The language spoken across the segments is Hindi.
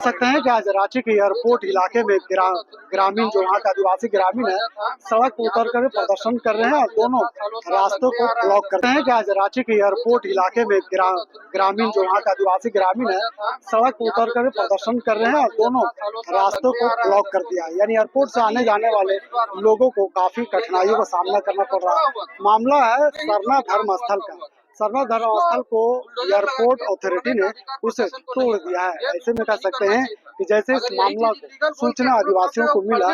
सकते हैं कि आज रांची के एयरपोर्ट इलाके में ग्रामीण जो वहाँ का आदिवासी ग्रामीण है सड़क पर उतर कर प्रदर्शन कर रहे हैं और दोनों रास्तों को ब्लॉक करते हैं कि आज रांची के एयरपोर्ट इलाके में ग्रामीण जो वहाँ का आदिवासी ग्रामीण है सड़क पर उतर कर प्रदर्शन कर रहे हैं और दोनों रास्तों को ब्लॉक कर दिया है। यानी एयरपोर्ट से आने जाने वाले लोगों को काफी कठिनाइयों का सामना करना पड़ रहा है। मामला है सरना धर्म स्थल का। सरना धर्म स्थल को एयरपोर्ट अथॉरिटी ने उसे तोड़ दिया है। ऐसे में कह सकते हैं कि जैसे इस मामला सूचना आदिवासियों को मिला,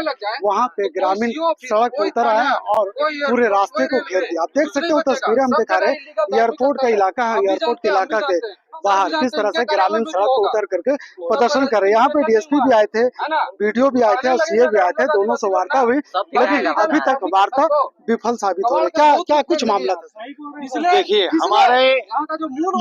वहां पे ग्रामीण सड़क पर उतर आए और पूरे रास्ते को घेर दिया। आप देख सकते हो तस्वीरें हम दिखा रहे हैं, एयरपोर्ट का इलाका है। एयरपोर्ट के इलाका के बाहर किस तरह से ग्रामीण सड़क पर उतर करके प्रदर्शन कर रहे हैं। यहाँ पे डीएसपी भी आए थे, वीडियो भी आए थे और सीए भी आए थे, दोनों से वार्ता हुई, लेकिन अभी तक वार्ता विफल साबित हो रही है। क्या क्या कुछ मामला था? देखिए, हमारे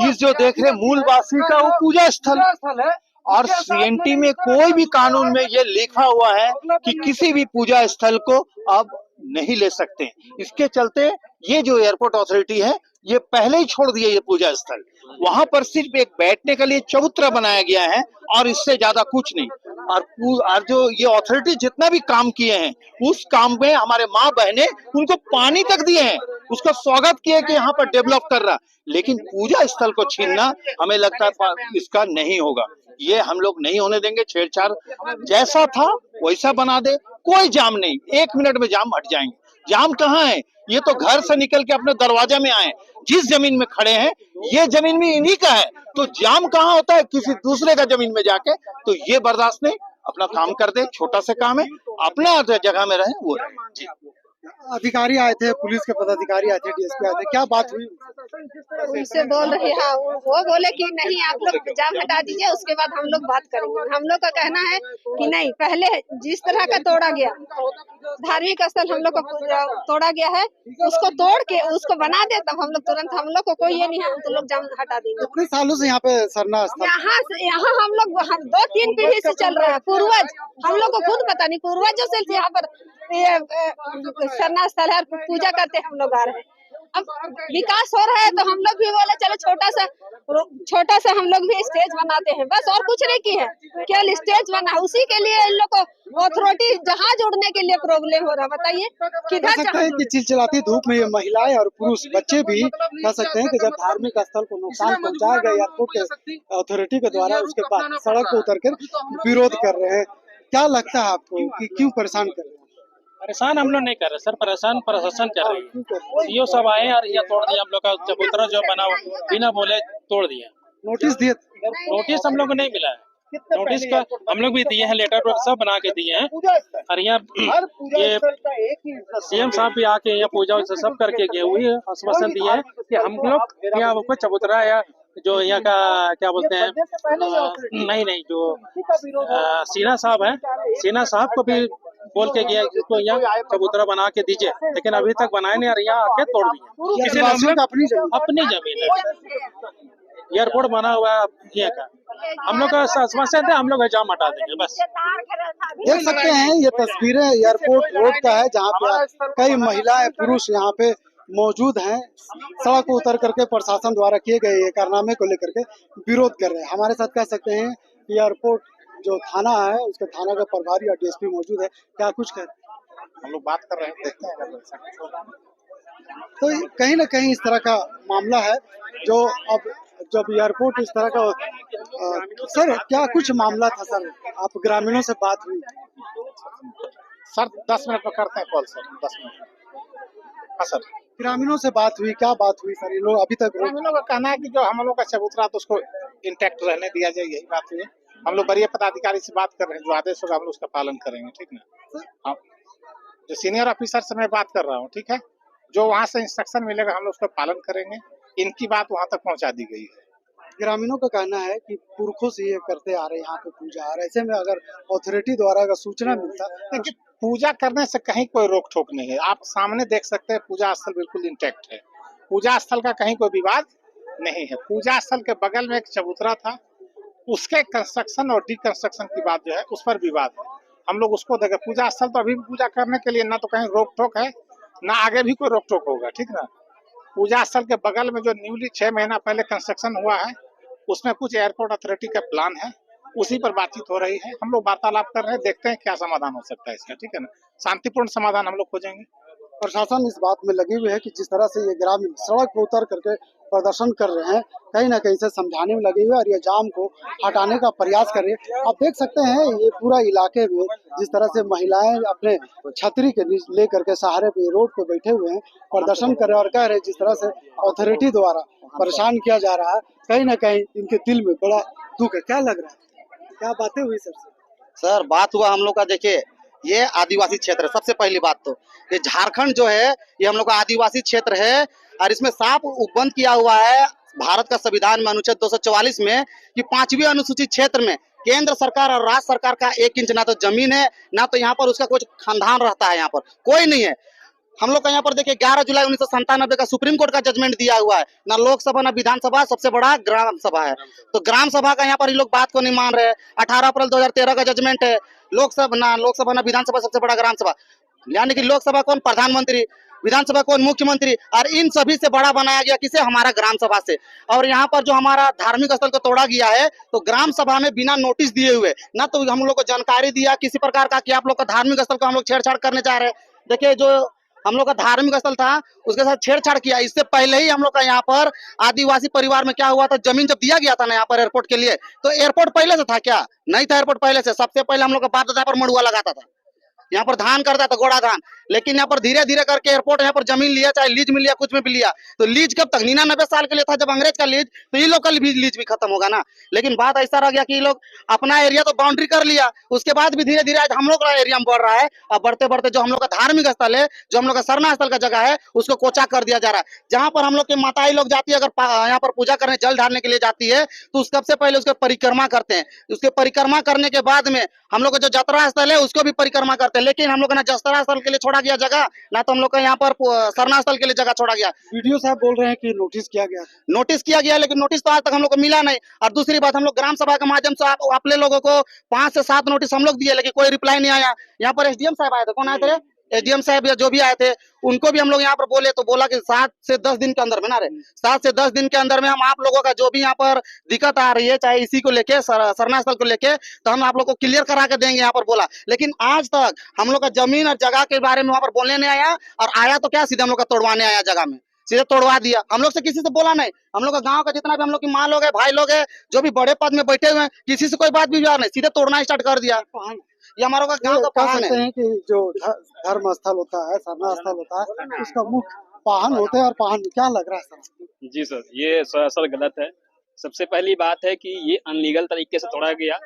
इस जो देख रहे मूलवासी का वो पूजा स्थल है और सीएनटी में कोई भी कानून में ये लिखा हुआ है कि किसी भी पूजा स्थल को अब नहीं ले सकते। इसके चलते ये जो एयरपोर्ट अथॉरिटी है ये पहले ही छोड़ दिया ये पूजा स्थल। वहां पर सिर्फ एक बैठने के लिए चबूतरा बनाया गया है और इससे ज्यादा कुछ नहीं। और जो ये अथॉरिटी जितना भी काम किए हैं उस काम में हमारे माँ बहने उनको पानी तक दिए हैं, उसका स्वागत किए कि यहाँ पर डेवलप कर रहा, लेकिन पूजा स्थल को छीनना हमें लगता है इसका नहीं होगा। ये हम लोग नहीं होने देंगे। छेड़छाड़ जैसा था वैसा बना दे, कोई जाम नहीं, 1 मिनट में जाम हट जाएंगे। जाम कहाँ है? ये तो घर से निकल के अपने दरवाजा में आए, जिस जमीन में खड़े हैं ये जमीन भी इन्हीं का है, तो जाम कहाँ होता है किसी दूसरे का जमीन में जाके? तो ये बर्दाश्त नहीं, अपना काम कर दे, छोटा सा काम है, अपना जगह में रहे वो रहे। जी। अधिकारी आए थे, पुलिस के पदाधिकारी आए थे, डीएसपी आए थे, क्या बात हुई? उनसे बोल रही है, वो बोले कि नहीं आप लोग जाम हटा दीजिए, उसके बाद हम लोग बात करेंगे। हम लोग का कहना है कि नहीं, पहले जिस तरह का तोड़ा गया धार्मिक स्थल हम लोग को तोड़ा गया है, उसको तोड़ के उसको बना दे तब हम लोग तुरंत, हम लोग को कोई ये नहीं है हम लोग जाम हटा देंगे। कितने सालों से यहाँ पे सरना स्थल? यहाँ हम लोग 2-3 पीढ़ी से चल रहा है, पूर्वज हम लोग को खुद पता नहीं, पूर्वजों से यहाँ पर सरना स्थल है, पूजा करते हम लोग आ रहे हैं। अब विकास हो रहा है तो हम लोग भी बोले चलो छोटा सा हम लोग भी स्टेज बनाते हैं, बस और कुछ नहीं की है, केवल स्टेज बना, उसी के लिए इन लोग को अथॉरिटी जहाज उड़ने के लिए प्रॉब्लम हो रहा है। बताइए किधर सकते हैं कि चिलचिलाती धूप में ये महिलाएं और पुरुष बच्चे भी कह सकते हैं कि जब धार्मिक स्थल को नुकसान पहुंचाया गया एयरपोर्ट के अथॉरिटी के द्वारा, उसके बाद सड़क पर उतर कर विरोध कर रहे हैं। क्या लगता है आपको कि क्यों परेशान कर रहे हैं? परेशान हम लोग नहीं कर रहे सर, परेशान प्रशासन कर रही है। सीओ सब आए और ये तोड़ दिया हम लोग का चबूतरा जो बना बिना बोले तोड़ दिया। नोटिस दिए? नोटिस हम लोग को नहीं मिला है। नोटिस का हम लोग भी दिए हैं, लेटर सब बना के दिए हैं और यहाँ ये सीएम साहब भी आके यहाँ पूजा सब करके गए हुए आश्वासन दिए हैं कि हम लोग यहाँ ऊपर चबूतरा या जो यहाँ का क्या बोलते हैं नहीं जो सीना साहब है, सीना साहब को भी बोल के गया जिसको यहाँ चबूतरा बना के दीजिए, लेकिन अभी तक बनाए नहीं और यहाँ आके तोड़ दिए। किसी ने अपनी जमीन है, एयरपोर्ट बना हुआ है यहाँ का, हम लोग का आश्वासन है हम लोग जाम हटा देंगे बस। देख सकते हैं ये तस्वीरें एयरपोर्ट रोड का है, जहाँ पे कई महिलाएं पुरुष यहाँ पे मौजूद हैं, सड़क को उतर करके प्रशासन द्वारा किए गए ये कारनामे को लेकर के विरोध कर रहे हैं। हमारे साथ कह सकते हैं कि एयरपोर्ट जो थाना है उसके थाना का प्रभारी और डीएसपी मौजूद है, क्या कुछ कह? हम लोग बात कर रहे हैं, देखते हैं। तो कहीं ना कहीं इस तरह का मामला है जो अब जब एयरपोर्ट इस तरह का सर क्या कुछ मामला था सर? आप ग्रामीणों से बात हुई? सर 10 मिनट में करते हैं कॉल सर, 10 मिनट। हाँ सर, ग्रामीणों से बात हुई, क्या बात हुई सर? ये लोग अभी तक ग्रामीणों का कहना है कि जो हम लोग का चबूतरा तो उसको इंटैक्ट रहने दिया जाए, यही बात हुई है। हम लोग वरीय पदाधिकारी से बात कर रहे हैं, जो आदेश होगा हम लोग उसका पालन करेंगे, ठीक ना? हाँ, जो सीनियर ऑफिसर से मैं बात कर रहा हूँ, ठीक है, जो वहाँ से इंस्ट्रक्शन मिलेगा हम लोग उसका पालन करेंगे। इनकी बात वहाँ तक पहुँचा दी गई है। ग्रामीणों का कहना है कि पुरखों से ये करते आ रहे हैं यहाँ पे पूजा, और ऐसे में अगर अथॉरिटी द्वारा अगर सूचना मिलता तो पूजा करने से कहीं कोई रोक टोक नहीं है। आप सामने देख सकते हैं पूजा स्थल बिल्कुल इंटैक्ट है, पूजा स्थल का कहीं कोई विवाद नहीं है। पूजा स्थल के बगल में एक चबूतरा था, उसके कंस्ट्रक्शन और डिकंस्ट्रक्शन की बात जो है उस पर विवाद है। हम लोग उसको देखें, पूजा स्थल तो अभी भी पूजा करने के लिए ना तो कहीं रोक टोक है ना आगे भी कोई रोक टोक होगा, ठीक ना? पूजा स्थल के बगल में जो न्यूली 6 महीना पहले कंस्ट्रक्शन हुआ है उसमें कुछ एयरपोर्ट अथॉरिटी का प्लान है, उसी पर बातचीत हो रही है। हम लोग वार्तालाप कर रहे हैं, देखते हैं क्या समाधान हो सकता है इसका, ठीक है ना। शांतिपूर्ण समाधान हम लोग खोजेंगे। प्रशासन इस बात में लगी हुई है कि जिस तरह से ये ग्रामीण सड़क पर उतर करके प्रदर्शन कर रहे हैं, कहीं ना कहीं से समझाने में लगे हुए हैं और ये जाम को हटाने का प्रयास कर रहे हैं। आप देख सकते हैं ये पूरा इलाके में जिस तरह से महिलाएं अपने छतरी के लेकर के सहारे पे रोड पे बैठे हुए हैं, प्रदर्शन कर रहे हैं और कह रहे हैं जिस तरह से अथॉरिटी द्वारा परेशान किया जा रहा है, कहीं ना कहीं इनके दिल में बड़ा दुख है। क्या लग रहा है, क्या बातें हुई सर से? सर बात हुआ हम लोग का, देखिए ये आदिवासी क्षेत्र है। सबसे पहली बात तो ये झारखंड जो है ये हम लोग का आदिवासी क्षेत्र है और इसमें साफ उपबंध किया हुआ है भारत का संविधान में अनुच्छेद 244 में कि 5वीं अनुसूचित क्षेत्र में केंद्र सरकार और राज्य सरकार का 1 इंच ना तो जमीन है, ना तो यहाँ पर उसका कुछ खानदान रहता है, यहाँ पर कोई नहीं है। हम लोग का यहाँ पर देखिए 11 जुलाई 1997 का सुप्रीम कोर्ट का जजमेंट दिया हुआ है, ना लोकसभा ना विधानसभा, सबसे बड़ा ग्राम सभा है। तो ग्राम सभा का यहाँ पर ये लोग बात को नहीं मान रहे। 18 अप्रैल 2013 का जजमेंट है, लोकसभा ना विधानसभा, सबसे बड़ा ग्राम सभा, यानी कि लोकसभा कौन, प्रधानमंत्री, विधानसभा कौन, मुख्यमंत्री, और इन सभी से बड़ा बनाया गया किसे, हमारा ग्राम सभा से। और यहाँ पर जो हमारा धार्मिक स्थल को तोड़ा गया है तो ग्राम सभा में बिना नोटिस दिए हुए, ना तो हम लोग को जानकारी दिया किसी प्रकार का कि आप लोग का धार्मिक स्थल को हम लोग छेड़छाड़ करने जा रहे हैं। देखिए जो हम लोग का धार्मिक स्थल था उसके साथ छेड़छाड़ किया। इससे पहले ही हम लोग का यहाँ पर आदिवासी परिवार में क्या हुआ था, जमीन जब दिया गया था ना यहाँ पर एयरपोर्ट के लिए, तो एयरपोर्ट पहले से था क्या, नहीं था एयरपोर्ट पहले से। सबसे पहले हम लोग का बाप दादा पर मड़ुआ लगाता था, यहाँ पर धान करता था, गोड़ा धान। लेकिन यहाँ पर धीरे धीरे करके एयरपोर्ट यहाँ पर जमीन लिया, चाहे लीज में लिया, कुछ में भी लिया। तो लीज कब तक, 99 साल के लिए था जब अंग्रेज का लीज, तो ये लोग का लीज भी खत्म होगा ना। लेकिन बात ऐसा रह गया कि ये लोग अपना एरिया तो बाउंड्री कर लिया, उसके बाद भी धीरे धीरे आज हम लोग का एरिया में बढ़ रहा है। और बढ़ते बढ़ते जो हम लोग का धार्मिक स्थल है, जो हम लोग का सरना स्थल का जगह है, उसको कोचा कर दिया जा रहा है। जहाँ पर हम लोग के माताएं लोग जाती है, अगर यहाँ पर पूजा करने, जल ढालने के लिए जाती है, तो सबसे पहले उसके परिक्रमा करते हैं। उसके परिक्रमा करने के बाद में हम लोग का जो यात्रा स्थल है उसको भी परिक्रमा करते हैं। लेकिन हम लोग ना यात्रा स्थल के लिए छोड़ा गया जगह, ना तो हम लोग का यहाँ पर सरना स्थल के लिए जगह छोड़ा गया। वीडियो साहब बोल रहे हैं कि नोटिस किया गया, नोटिस किया गया, लेकिन नोटिस तो आज तक हम लोग को मिला नहीं। और दूसरी बात, हम लोग ग्राम सभा के माध्यम से अपने लोगों को 5 से 7 नोटिस हम लोग दिए, लेकिन कोई रिप्लाई नहीं आया। यहाँ पर एसडीएम साहब आए थे, कौन आए थे, एसडीएम साहब या जो भी आए थे, उनको भी हम लोग यहाँ पर बोले तो बोला कि 7 से 10 दिन के अंदर में, ना रे 7 से 10 दिन के अंदर में हम आप लोगों का जो भी यहाँ पर दिक्कत आ रही है, चाहे इसी को लेके, सरना स्थल को लेके, तो हम आप लोग को क्लियर करा के देंगे यहाँ पर बोला। लेकिन आज तक हम लोग का जमीन और जगह के बारे में वहाँ पर बोलने नहीं आया, और आया तो क्या सीधे हम लोग का तोड़वाने आया, जगह में सीधे तोड़वा दिया। हम लोग से किसी से बोला नहीं। हम लोग का गांव का जितना भी हम लोग की माँ लोग है, भाई लोग है, जो भी बड़े पद में बैठे हुए हैं, किसी से कोई बात भी नहीं, सीधे तोड़ना स्टार्ट कर दिया। ये हमारा गांव का कह पहाड़ सकते है। हैं कि जो धर्म स्थल होता है, सरना स्थल होता है, उसका मुख्य वाहन होते हैं। और वाहन क्या लग रहा है सर? जी सर, ये सरासर गलत है। सबसे पहली बात है कि ये अनलीगल तरीके से तोड़ा गया।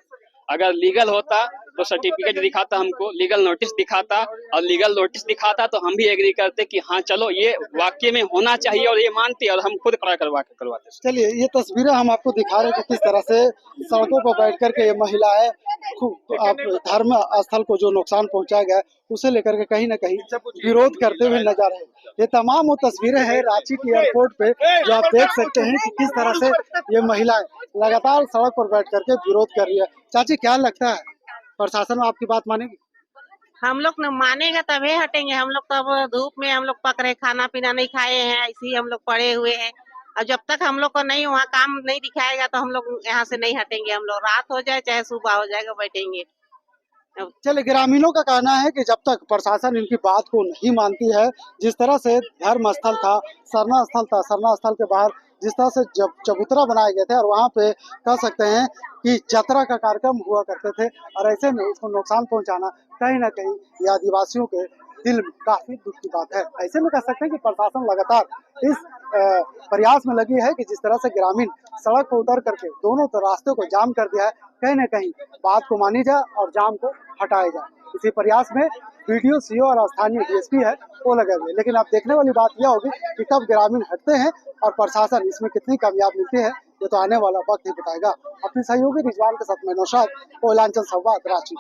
अगर लीगल होता तो सर्टिफिकेट दिखाता, हमको लीगल नोटिस दिखाता, और लीगल नोटिस दिखाता तो हम भी एग्री करते कि हाँ चलो ये वाकई में होना चाहिए, और ये मानते, और हम खुद खड़ा करवाते। चलिए ये तस्वीरें हम आपको दिखा रहे हैं कि किस तरह से सड़कों पर बैठ करके ये महिलाएं धर्म स्थल को जो नुकसान पहुंचाया गया उसे लेकर के कहीं ना कहीं विरोध करते हुए नजर आ रहे हैं। ये तमाम वो तस्वीरें हैं रांची के एयरपोर्ट पे, जो आप देख सकते हैं कि किस तरह से ये महिलाएं लगातार सड़क पर बैठ करके विरोध कर रही है। चाची क्या लगता है, प्रशासन आपकी बात मानेगी? हम लोग न मानेगा तभी हटेंगे। हम लोग तब धूप में हम लोग पक रहे, खाना पीना नहीं खाए हैं, ऐसे ही हम लोग पड़े हुए हैं। और जब तक हम लोग को नहीं वहाँ काम नहीं दिखाएगा तो हम लोग यहाँ से नहीं हटेंगे। हम लोग रात हो जाए चाहे सुबह हो जाएगा, बैठेंगे। चलिए ग्रामीणों का कहना है कि जब तक प्रशासन इनकी बात को नहीं मानती है, जिस तरह से धर्म स्थल था, सरना स्थल था, सरना स्थल के बाहर जिस तरह से चबूतरा बनाए गए थे और वहाँ पे कह सकते हैं कि यात्रा का कार्यक्रम हुआ करते थे, और ऐसे में उसको नुकसान पहुँचाना कहीं ना कहीं ये आदिवासियों के दिल में काफी दुख की बात है। ऐसे में कह सकते हैं कि प्रशासन लगातार इस प्रयास में लगी है कि जिस तरह से ग्रामीण सड़क पर उतर करके दोनों रास्ते को जाम कर दिया है, कहीं न कहीं बात को मानी जाए और जाम को हटाया जाए। इसी प्रयास में वीडियो सीओ और स्थानीय डीएसपी है वो लगे हुए। लेकिन अब देखने वाली बात यह होगी कि कब ग्रामीण हटते हैं और प्रशासन इसमें कितनी कामयाब मिलती है, ये तो आने वाला वक्त ही बताएगा। अपने सहयोगी रिजवान के साथ मैं नौशाद, कोयलांचल संवाद, रांची।